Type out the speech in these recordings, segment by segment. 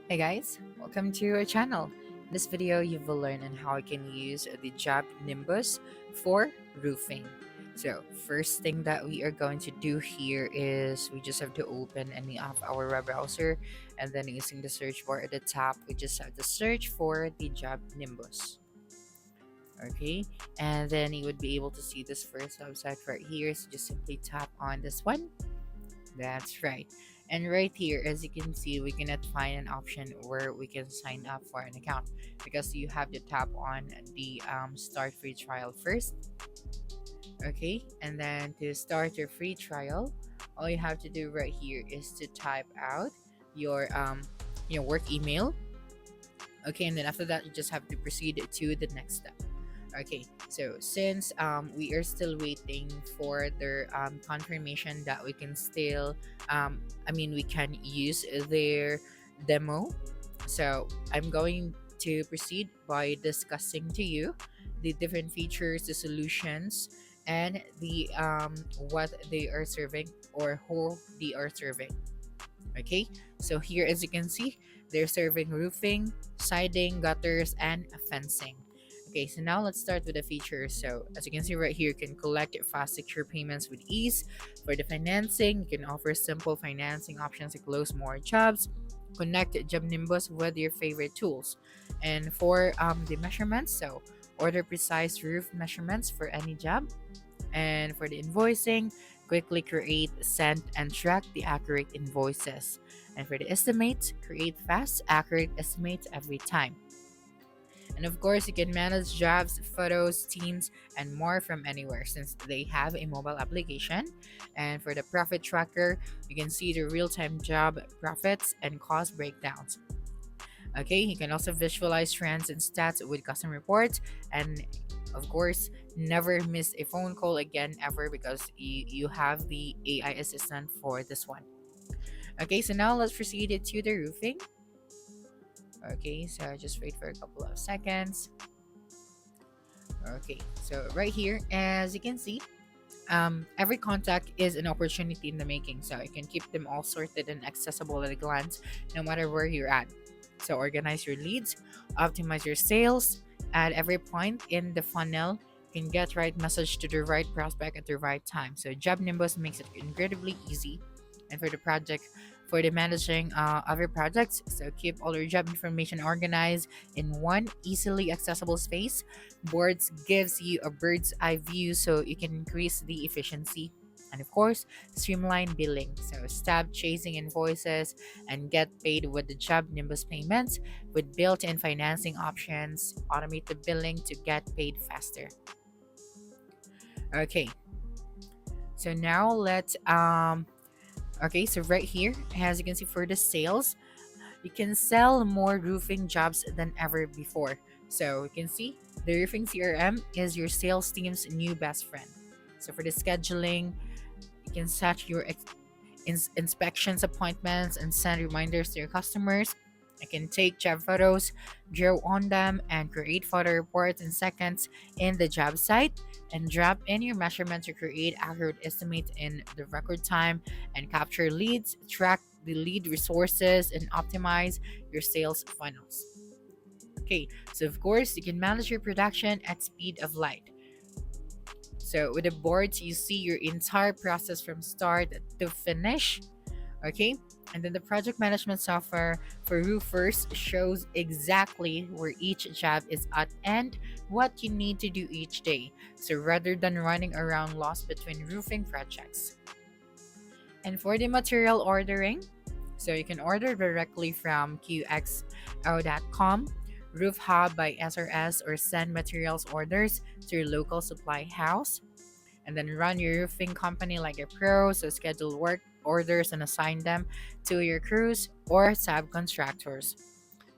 Hey guys, welcome to our channel. In this video, you will learn on how you can use the Jobnimbus for roofing. So, first thing that we are going to do here is we just have to open any of our web browser, and then using the search bar at the top, we just have to search for the Jobnimbus. Okay, and then you would be able to see this first website right here. So just simply tap on this one. That's right. And right here, as you can see, we cannot find an option where we can sign up for an account because you have to tap on the start free trial first. Okay, and then to start your free trial, all you have to do right here is to type out your work email. Okay, and then after that, you just have to proceed to the next step. Okay, so since we are still waiting for their confirmation that we can still, we can use their demo. So I'm going to proceed by discussing to you the different features, the solutions, and the what they are serving or who they are serving. Okay, so here as you can see, they're serving roofing, siding, gutters, and fencing. Okay, so now let's start with the features. So as you can see right here, you can collect fast, secure payments with ease. For the financing, you can offer simple financing options to close more jobs. Connect Jobnimbus with your favorite tools. And for the measurements, so order precise roof measurements for any job. And for the invoicing, quickly create, send, and track the accurate invoices. And for the estimates, create fast, accurate estimates every time. And of course, you can manage jobs, photos, teams, and more from anywhere since they have a mobile application. And for the profit tracker, you can see the real time job profits and cost breakdowns. Okay, you can also visualize trends and stats with custom reports. And of course, never miss a phone call again ever because you have the AI assistant for this one. Okay, so now let's proceed to the roofing. Okay, so just wait for a couple of seconds. Okay, so right here, as you can see, every contact is an opportunity in the making. So you can keep them all sorted and accessible at a glance, no matter where you're at. So organize your leads, optimize your sales. At every point in the funnel, you can get right message to the right prospect at the right time. So Job Nimbus makes it incredibly easy. And for the project, for the managing other projects, so keep all your job information organized in one easily accessible space. Boards gives you a bird's eye view so you can increase the efficiency. And of course, streamline billing. So stop chasing invoices and get paid with the Job Nimbus payments with built-in financing options. Automate the billing to get paid faster. Okay, so now let's okay, so right here, as you can see for the sales, you can sell more roofing jobs than ever before. So you can see the roofing CRM is your sales team's new best friend. So for the scheduling, you can set your inspections appointments and send reminders to your customers. I can take job photos, draw on them, and create photo reports in seconds in the job site, and drop in your measurements to create accurate estimates in the record time, and capture leads, track the lead resources, and optimize your sales funnels. Okay, so of course, you can manage your production at speed of light. So with the boards, you see your entire process from start to finish. Okay, and then the project management software for roofers shows exactly where each job is at and what you need to do each day. So rather than running around lost between roofing projects. And for the material ordering, so you can order directly from qxo.com, Roof Hub by SRS, or send materials orders to your local supply house. And then run your roofing company like a pro, so schedule work orders and assign them to your crews or subcontractors.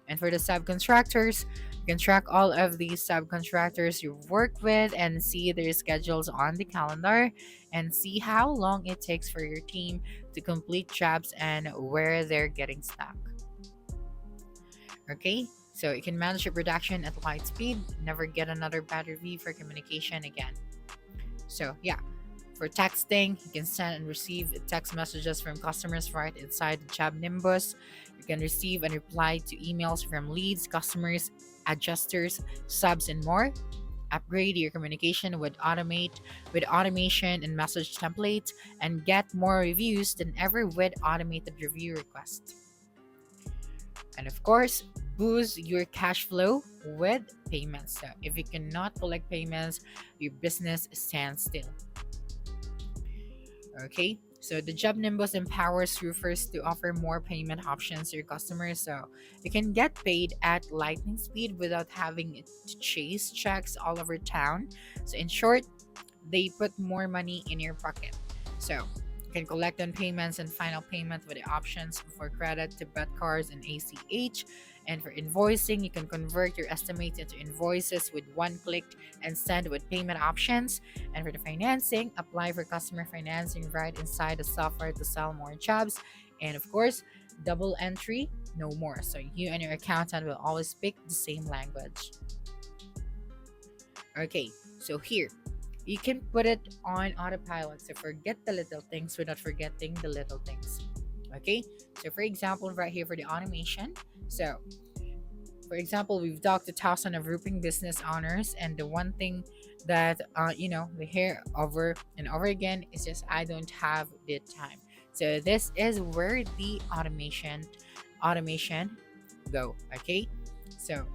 And for the subcontractors, you can track all of these subcontractors you work with and see their schedules on the calendar and see how long it takes for your team to complete jobs and where they're getting stuck. Okay, so you can manage your production at light speed, never get another bad review for communication again. So yeah, for texting, you can send and receive text messages from customers right inside the Jobnimbus. You can receive and reply to emails from leads, customers, adjusters, subs, and more. Upgrade your communication with automation and message templates, and get more reviews than ever with automated review requests. And of course, boost your cash flow with payments. So if you cannot collect payments, your business stands still. Okay, so the Job Nimbus empowers roofers to offer more payment options to your customers, so you can get paid at lightning speed without having to chase checks all over town. So in short, they put more money in your pocket. So you can collect on payments and final payment with the options for credit, debit cards, and ACH. And for invoicing, you can convert your estimates into invoices with one click and send with payment options. And for the financing, apply for customer financing right inside the software to sell more jobs. And of course, double entry, no more. So you and your accountant will always speak the same language. Okay, so here, you can put it on autopilot. So forget the little things without forgetting the little things. Okay, so for example, right here for the automation. So, for example, we've talked to thousands of roofing business owners, and the one thing that they hear over and over again is just, I don't have the time. So this is where the automation go. Okay, so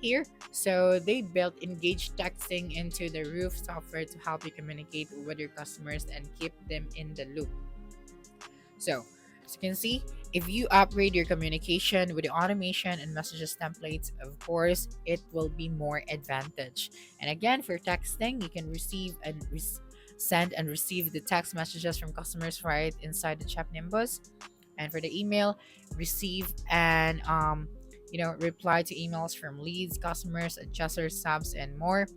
here, so they built engage texting into the roof software to help you communicate with your customers and keep them in the loop. So, as you can see, if you upgrade your communication with the automation and messages templates, of course, it will be more advantage. And again, for texting, you can receive and send and receive the text messages from customers right inside the chat Nimbus. And for the email, receive and reply to emails from leads, customers, adjusters, subs, and more.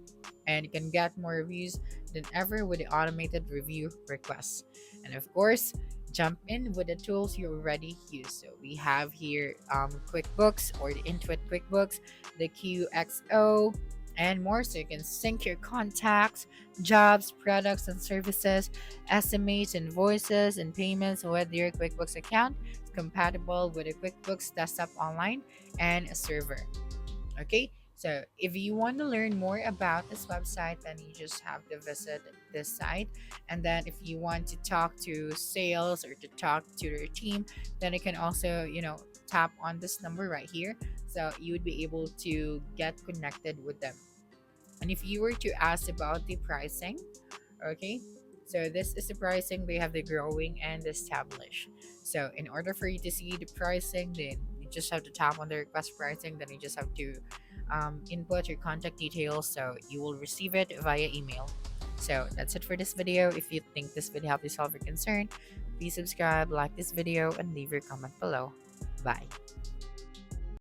And you can get more reviews than ever with the automated review requests. And of course, jump in with the tools you already use. So we have here QuickBooks or the Intuit QuickBooks, the QXO, and more. So you can sync your contacts, jobs, products, and services, estimates, invoices, and payments with your QuickBooks account. It's compatible with a QuickBooks desktop online and a server. Okay, so if you want to learn more about this website, then you just have to visit this site. And then if you want to talk to sales or to talk to your team, then you can also tap on this number right here, so you would be able to get connected with them. And if you were to ask about the pricing, okay, so this is the pricing. They have the growing and the established. So in order for you to see the pricing, then you just have to tap on the request pricing. Then you just have to input your contact details, so you will receive it via email. So that's it for this video. If you think this video helped you solve your concern, please subscribe, like this video, and leave your comment below. Bye.